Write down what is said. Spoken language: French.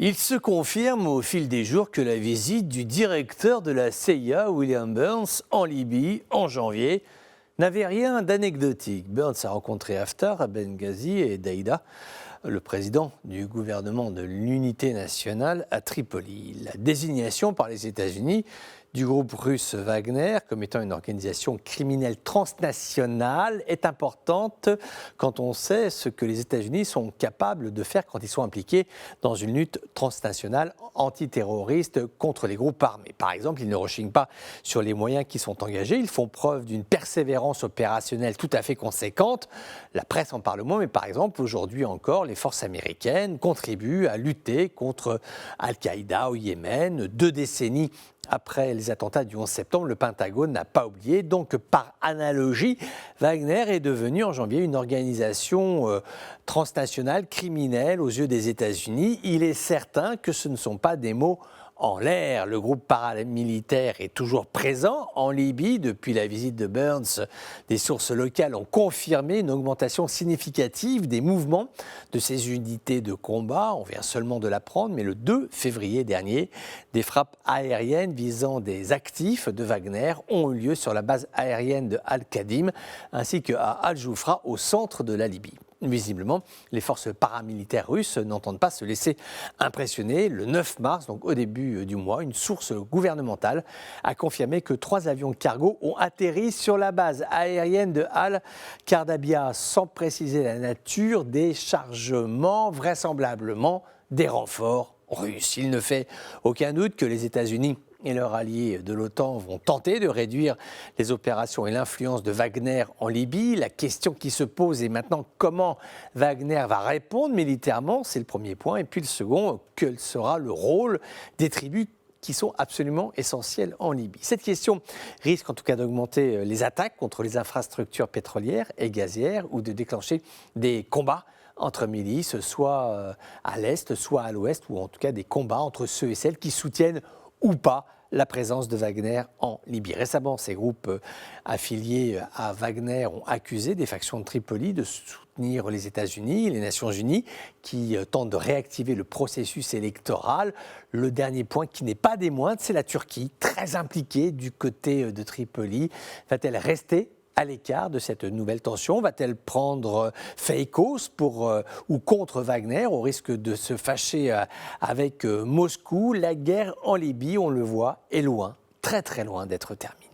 Il se confirme au fil des jours que la visite du directeur de la CIA, William Burns, en Libye, en janvier, n'avait rien d'anecdotique. Burns a rencontré Haftar à Benghazi et Daïda, le président du gouvernement de l'unité nationale à Tripoli. La désignation par les États-Unis du groupe russe Wagner comme étant une organisation criminelle transnationale est importante quand on sait ce que les États-Unis sont capables de faire quand ils sont impliqués dans une lutte transnationale antiterroriste contre les groupes armés. Par exemple, ils ne rechignent pas sur les moyens qui sont engagés, ils font preuve d'une persévérance opérationnelle tout à fait conséquente. La presse en parle moins, mais par exemple, aujourd'hui encore, les forces américaines contribuent à lutter contre Al-Qaïda au Yémen. 2 décennies après les attentats du 11 septembre, le Pentagone n'a pas oublié. Donc, par analogie, Wagner est devenu en janvier une organisation transnationale criminelle aux yeux des États-Unis. Il est certain que ce ne sont pas des mots en l'air. Le groupe paramilitaire est toujours présent en Libye depuis la visite de Burns. Des sources locales ont confirmé une augmentation significative des mouvements de ces unités de combat. On vient seulement de l'apprendre, mais le 2 février dernier, des frappes aériennes visant des actifs de Wagner ont eu lieu sur la base aérienne de Al-Qadim ainsi qu'à Al-Joufra au centre de la Libye. Visiblement, les forces paramilitaires russes n'entendent pas se laisser impressionner. Le 9 mars, donc au début du mois, une source gouvernementale a confirmé que 3 avions cargo ont atterri sur la base aérienne de Al-Kardabia, sans préciser la nature des chargements, vraisemblablement des renforts russes. Il ne fait aucun doute que les États-Unis et leurs alliés de l'OTAN vont tenter de réduire les opérations et l'influence de Wagner en Libye. La question qui se pose est maintenant comment Wagner va répondre militairement, c'est le premier point. Et puis le second, quel sera le rôle des tribus qui sont absolument essentielles en Libye. Cette question risque en tout cas d'augmenter les attaques contre les infrastructures pétrolières et gazières ou de déclencher des combats entre milices, soit à l'est, soit à l'ouest, ou en tout cas des combats entre ceux et celles qui soutiennent ou pas la présence de Wagner en Libye. Récemment, ces groupes affiliés à Wagner ont accusé des factions de Tripoli de soutenir les États-Unis, les Nations Unies, qui tentent de réactiver le processus électoral. Le dernier point, qui n'est pas des moindres, c'est la Turquie, très impliquée du côté de Tripoli. Va-t-elle rester à l'écart de cette nouvelle tension? Va-t-elle prendre fait cause pour ou contre Wagner au risque de se fâcher avec Moscou? La guerre en Libye, on le voit, est loin, très très loin d'être terminée.